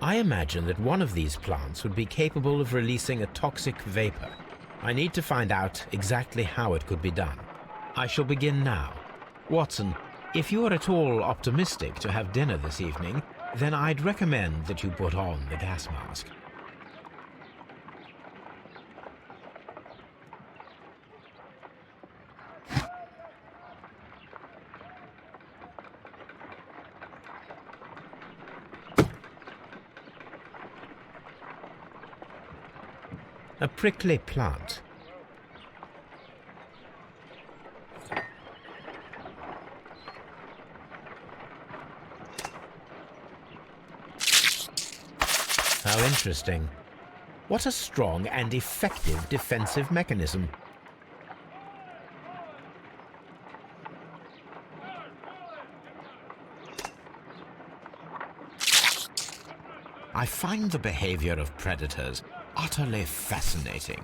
I imagine that one of these plants would be capable of releasing a toxic vapor. I need to find out exactly how it could be done. I shall begin now. Watson, if you are at all optimistic to have dinner this evening, then I'd recommend that you put on the gas mask. A prickly plant. How interesting. What a strong and effective defensive mechanism. I find the behavior of predators utterly fascinating.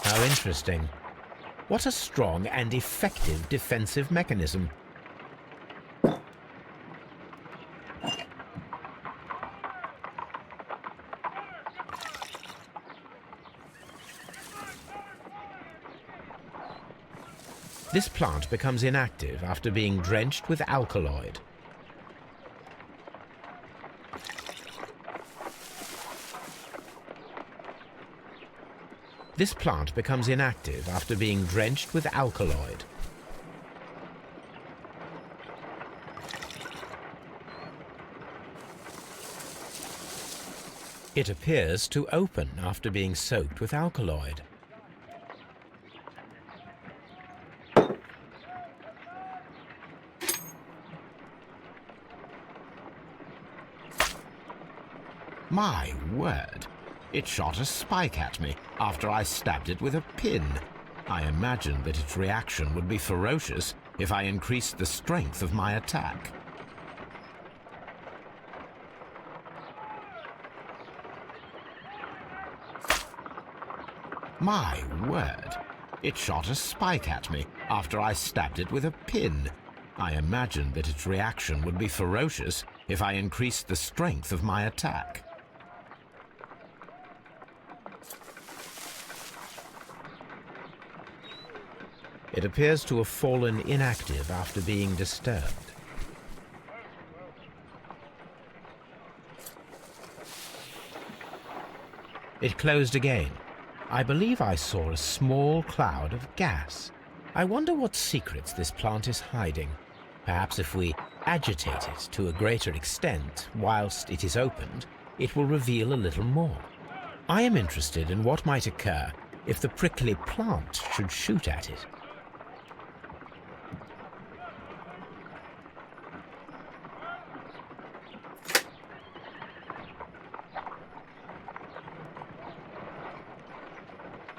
How interesting. What a strong and effective defensive mechanism. This plant becomes inactive after being drenched with alkaloid. This plant becomes inactive after being drenched with alkaloid. It appears to open after being soaked with alkaloid. My word! It shot a spike at me after I stabbed it with a pin. I imagined that its reaction would be ferocious if I increased the strength of my attack. My word! It shot a spike at me after I stabbed it with a pin. I imagined that its reaction would be ferocious if I increased the strength of my attack. It appears to have fallen inactive after being disturbed. It closed again. I believe I saw a small cloud of gas. I wonder what secrets this plant is hiding. Perhaps if we agitate it to a greater extent whilst it is opened, it will reveal a little more. I am interested in what might occur if the prickly plant should shoot at it.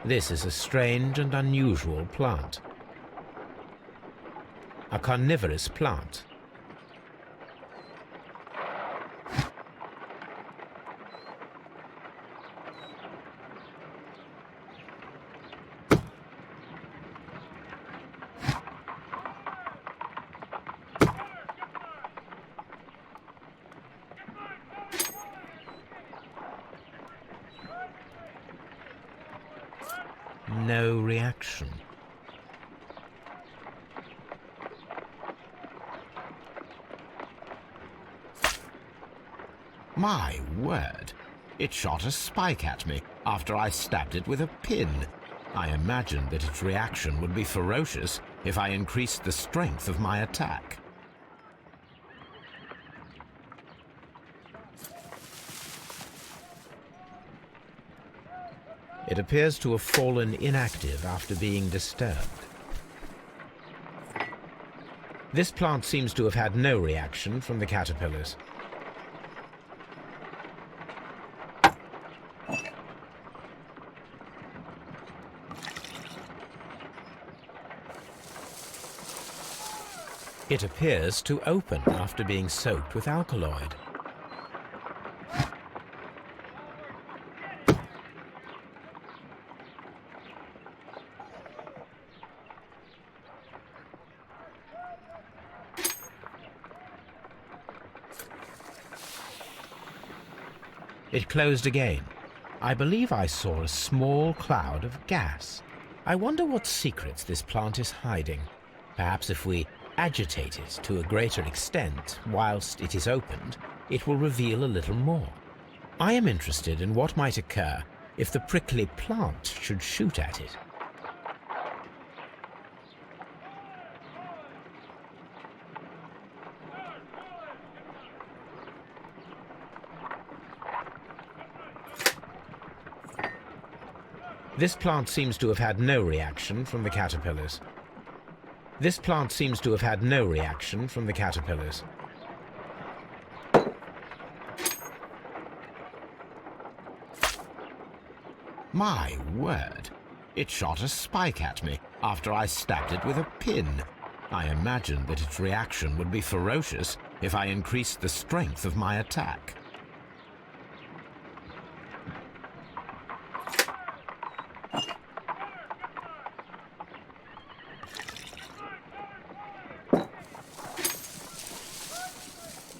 This is a strange and unusual plant. A carnivorous plant. No reaction. My word! It shot a spike at me after I stabbed it with a pin. I imagined that its reaction would be ferocious if I increased the strength of my attack. It appears to have fallen inactive after being disturbed. This plant seems to have had no reaction from the caterpillars. It appears to open after being soaked with alkaloid. It closed again. I believe I saw a small cloud of gas. I wonder what secrets this plant is hiding. Perhaps if we agitate it to a greater extent whilst it is opened, it will reveal a little more. I am interested in what might occur if the prickly plant should shoot at it. This plant seems to have had no reaction from the caterpillars. This plant seems to have had no reaction from the caterpillars. My word! It shot a spike at me after I stabbed it with a pin. I imagined that its reaction would be ferocious if I increased the strength of my attack.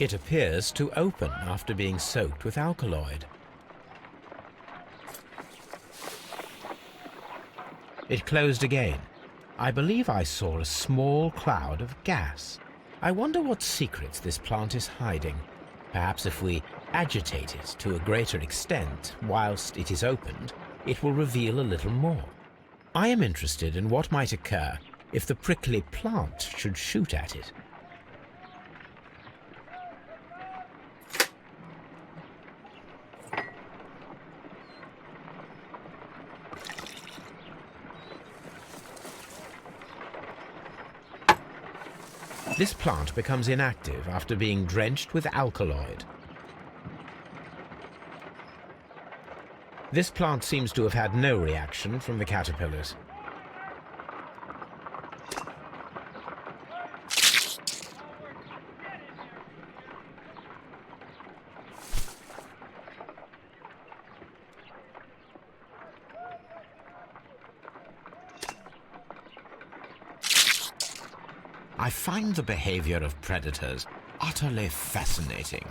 It appears to open after being soaked with alkaloid. It closed again. I believe I saw a small cloud of gas. I wonder what secrets this plant is hiding. Perhaps if we agitate it to a greater extent whilst it is opened, it will reveal a little more. I am interested in what might occur if the prickly plant should shoot at it. This plant becomes inactive after being drenched with alkaloid. This plant seems to have had no reaction from the caterpillars. I find the behavior of predators utterly fascinating.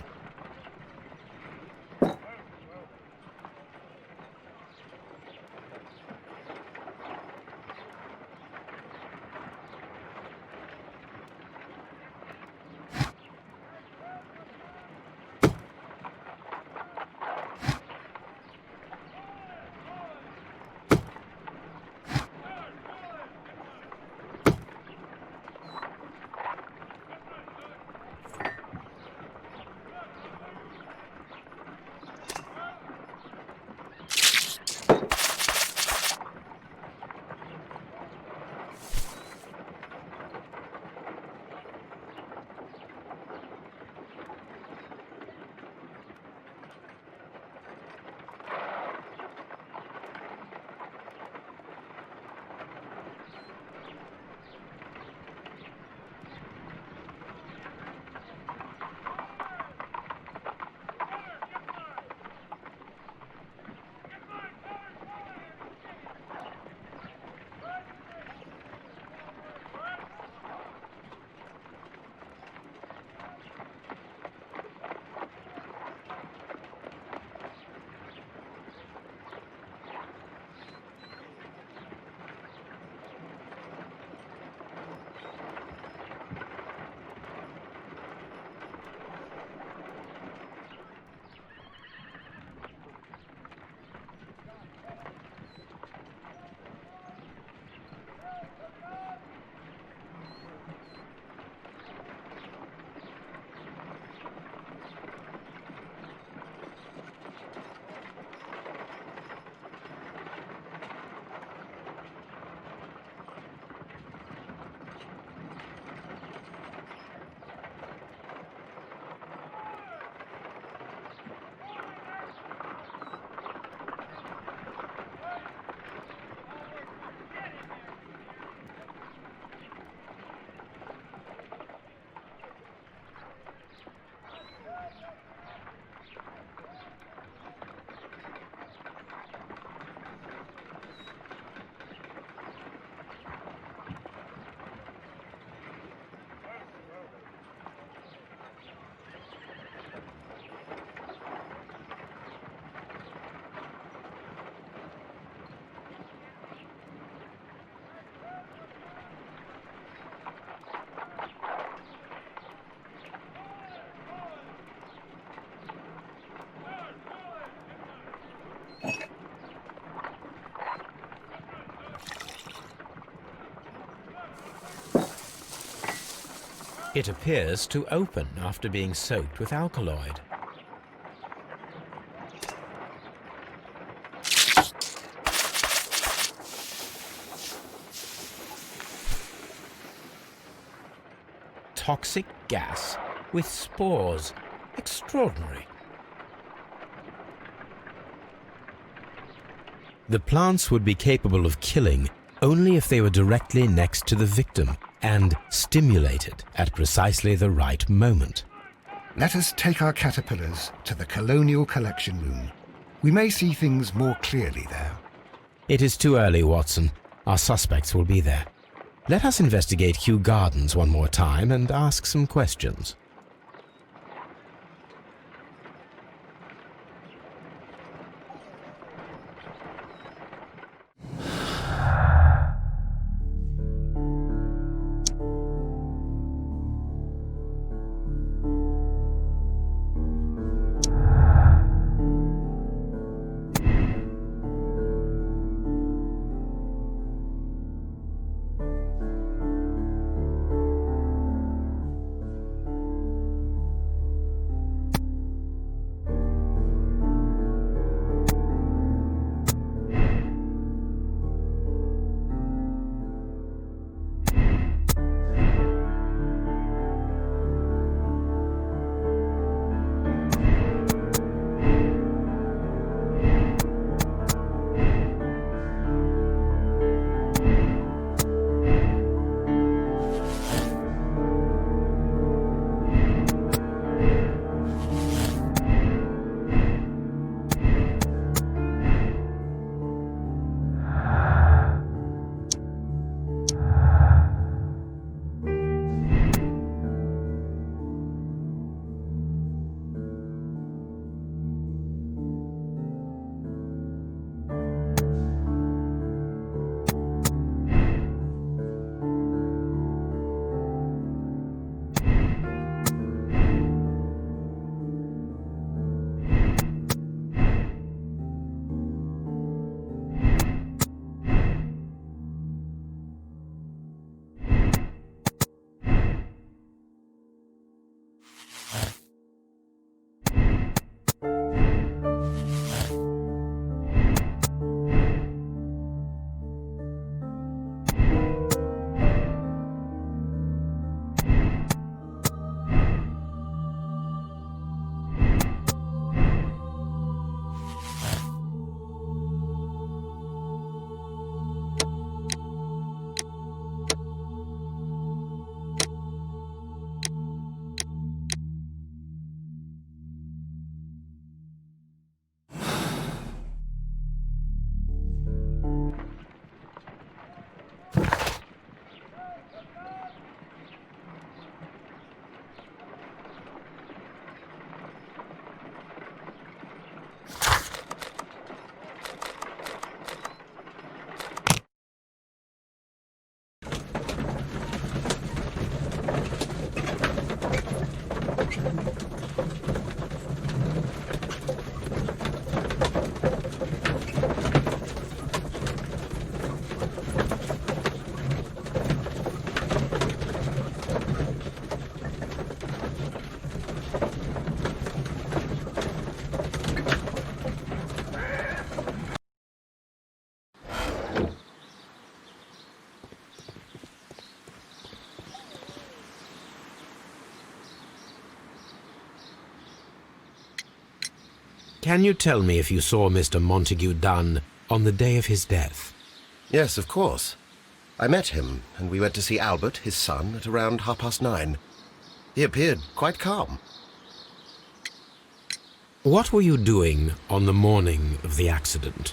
It appears to open after being soaked with alkaloid. Toxic gas with spores. Extraordinary. The plants would be capable of killing only if they were directly next to the victim and stimulated at precisely the right moment. Let us take our caterpillars to the Colonial Collection Room. We may see things more clearly there. It is too early, Watson. Our suspects will be there. Let us investigate Kew Gardens one more time and ask some questions. Can you tell me if you saw Mr. Montague Dunn on the day of his death? Yes, of course. I met him, and we went to see Albert, his son, at around 9:30. He appeared quite calm. What were you doing on the morning of the accident?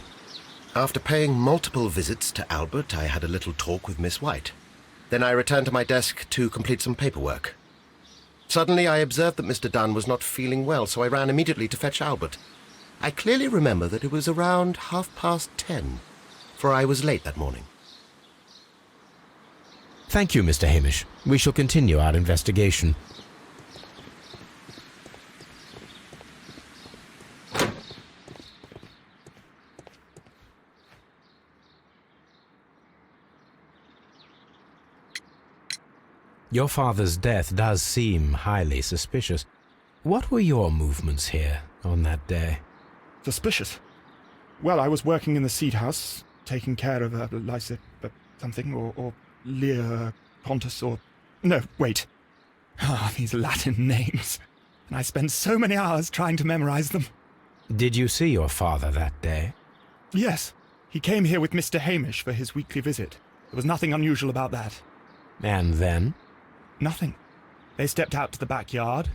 After paying multiple visits to Albert, I had a little talk with Miss White. Then I returned to my desk to complete some paperwork. Suddenly I observed that Mr. Dunn was not feeling well, so I ran immediately to fetch Albert. I clearly remember that it was around 10:30, for I was late that morning. Thank you, Mr. Hamish. We shall continue our investigation. Your father's death does seem highly suspicious. What were your movements here on that day? Suspicious? Well, I was working in the seed house, taking care of Lysa something, or Lear Pontus, or... No, wait. These Latin names. And I spent so many hours trying to memorize them. Did you see your father that day? Yes. He came here with Mr. Hamish for his weekly visit. There was nothing unusual about that. And then? Nothing. They stepped out to the backyard.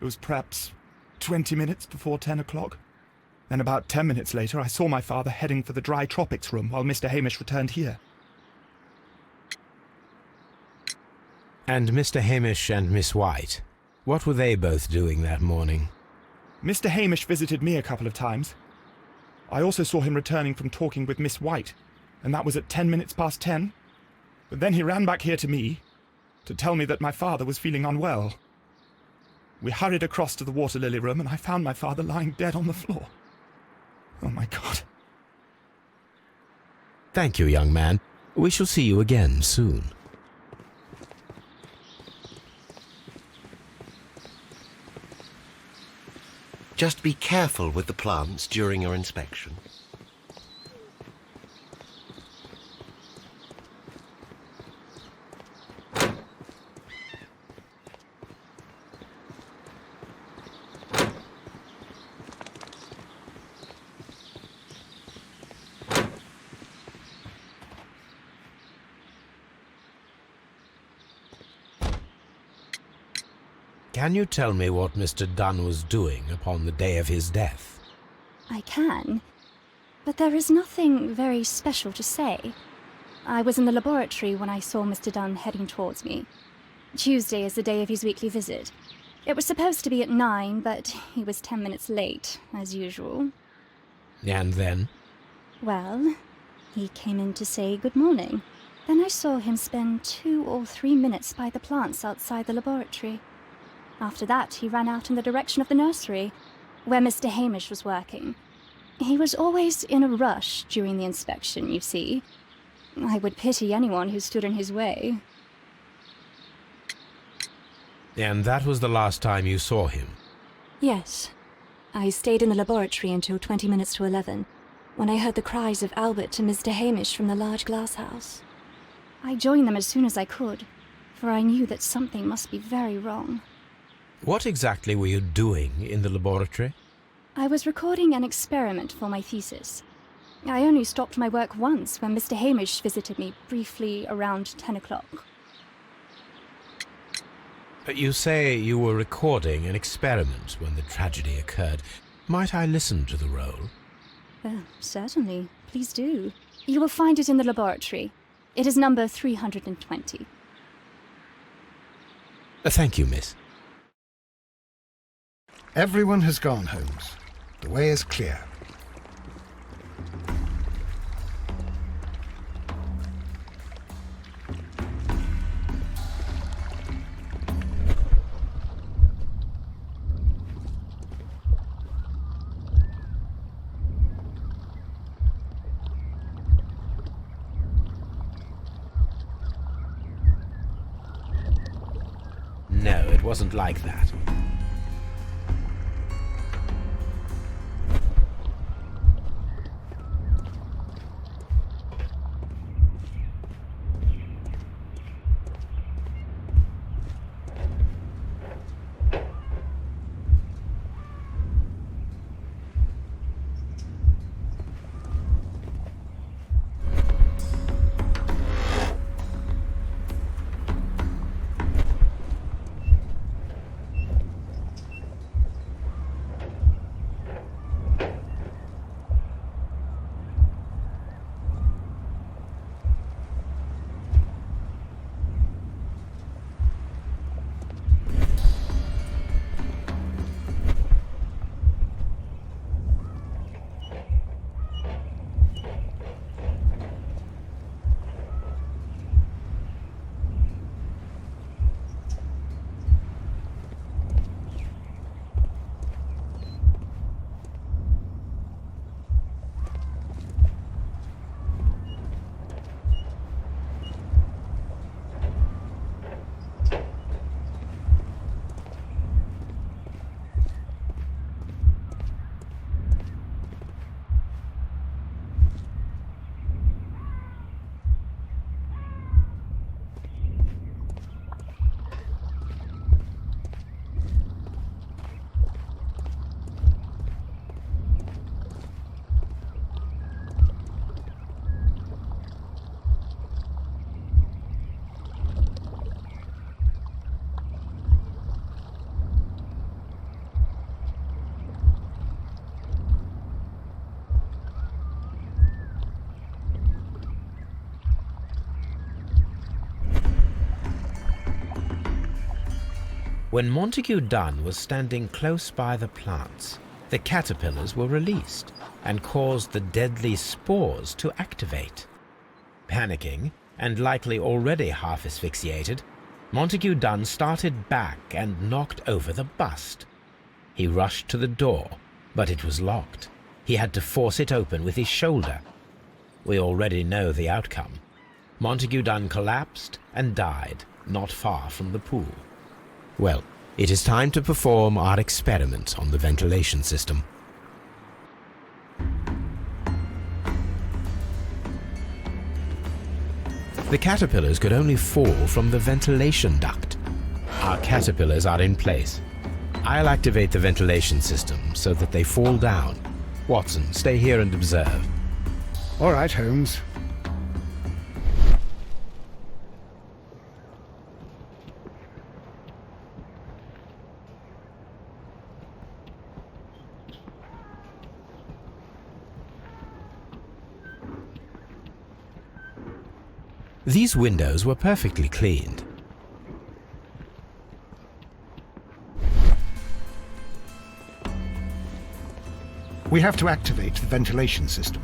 It was perhaps 20 minutes before 10 o'clock. Then about 10 minutes later, I saw my father heading for the dry tropics room while Mr. Hamish returned here. And Mr. Hamish and Miss White, what were they both doing that morning? Mr. Hamish visited me a couple of times. I also saw him returning from talking with Miss White, and that was at 10 minutes past 10. But then he ran back here to me to tell me that my father was feeling unwell. We hurried across to the water lily room, and I found my father lying dead on the floor. Oh, my God. Thank you, young man. We shall see you again soon. Just be careful with the plants during your inspection. Can you tell me what Mr. Dunn was doing upon the day of his death? I can, but there is nothing very special to say. I was in the laboratory when I saw Mr. Dunn heading towards me. Tuesday is the day of his weekly visit. It was supposed to be at 9, but he was 10 minutes late, as usual. And then? Well, he came in to say good morning. Then I saw him spend 2 or 3 minutes by the plants outside the laboratory. After that, he ran out in the direction of the nursery, where Mr. Hamish was working. He was always in a rush during the inspection, you see. I would pity anyone who stood in his way. And that was the last time you saw him? Yes. I stayed in the laboratory until 20 minutes to 11, when I heard the cries of Albert and Mr. Hamish from the large glass house. I joined them as soon as I could, for I knew that something must be very wrong. What exactly were you doing in the laboratory? I was recording an experiment for my thesis. I only stopped my work once when Mr. Hamish visited me briefly around 10 o'clock. You say you were recording an experiment when the tragedy occurred. Might I listen to the roll? Certainly. Please do. You will find it in the laboratory. It is number 320. Thank you, miss. Everyone has gone, Holmes. The way is clear. No, it wasn't like that. When Montague Dunn was standing close by the plants, the caterpillars were released and caused the deadly spores to activate. Panicking, and likely already half asphyxiated, Montague Dunn started back and knocked over the bust. He rushed to the door, but it was locked. He had to force it open with his shoulder. We already know the outcome. Montague Dunn collapsed and died not far from the pool. Well, it is time to perform our experiment on the ventilation system. The caterpillars could only fall from the ventilation duct. Our caterpillars are in place. I'll activate the ventilation system so that they fall down. Watson, stay here and observe. All right, Holmes. These windows were perfectly cleaned. We have to activate the ventilation system.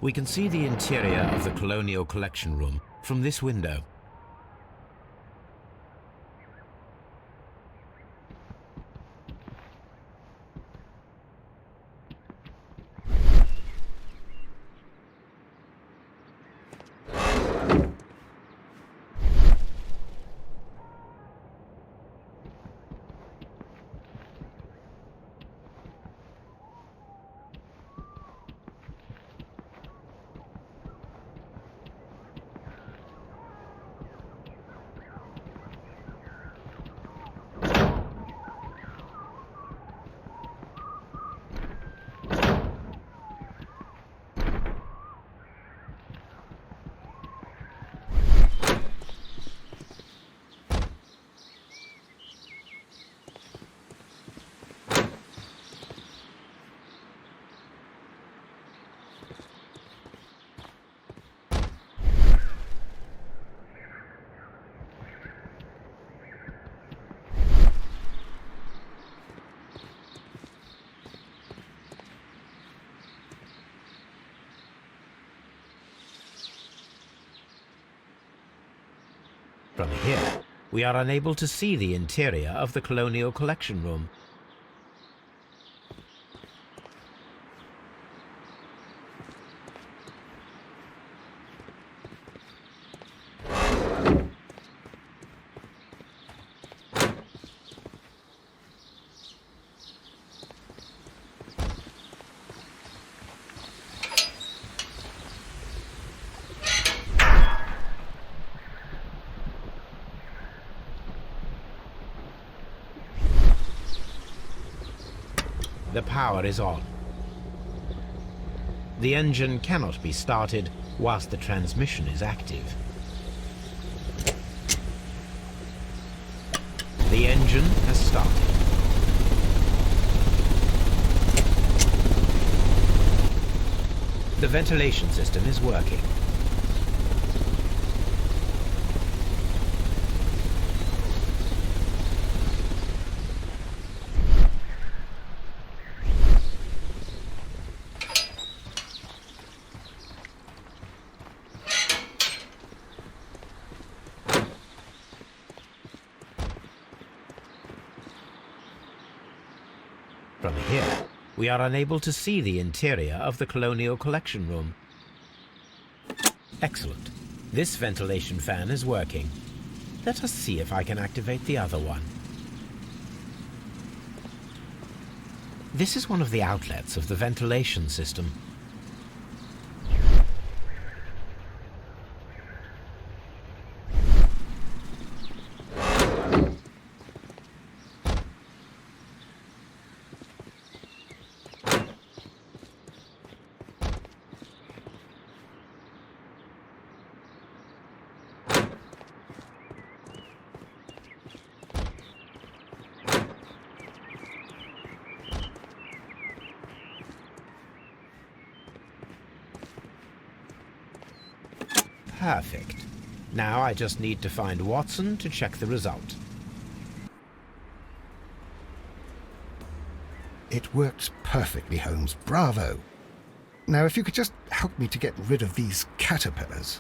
We can see the interior of the Colonial Collection Room from this window. From here, we are unable to see the interior of the Colonial Collection Room. The power is on. The engine cannot be started whilst the transmission is active. The engine has started. The ventilation system is working. From here, we are unable to see the interior of the Colonial Collection Room. Excellent. This ventilation fan is working. Let us see if I can activate the other one. This is one of the outlets of the ventilation system. Perfect. Now I just need to find Watson to check the result. It works perfectly, Holmes. Bravo. Now, if you could just help me to get rid of these caterpillars.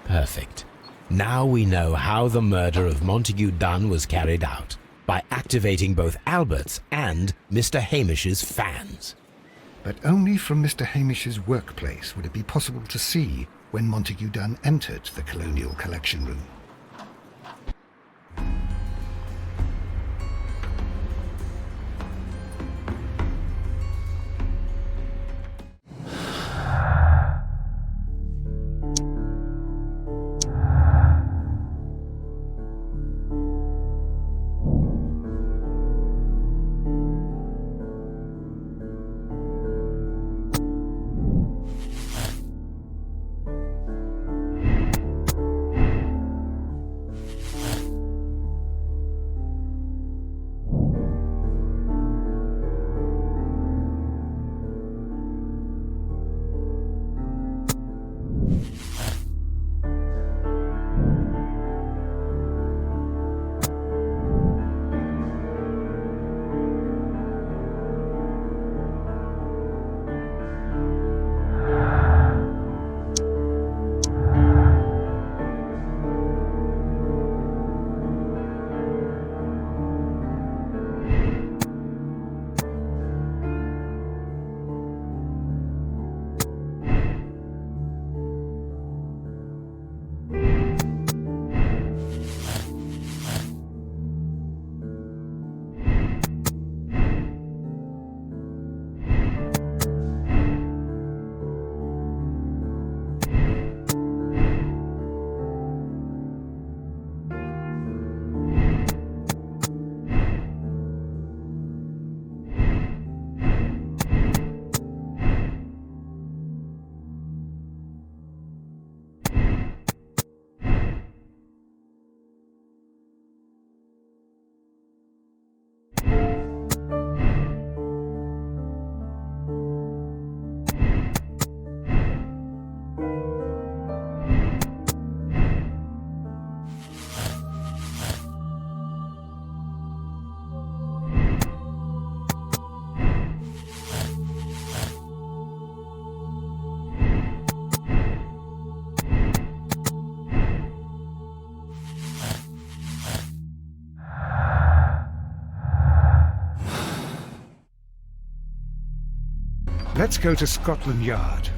Perfect. Now we know how the murder of Montague Dunn was carried out, by activating both Albert's and Mr. Hamish's fans. But only from Mr. Hamish's workplace would it be possible to see when Montague Dunn entered the Colonial Collection Room. Let's go to Scotland Yard.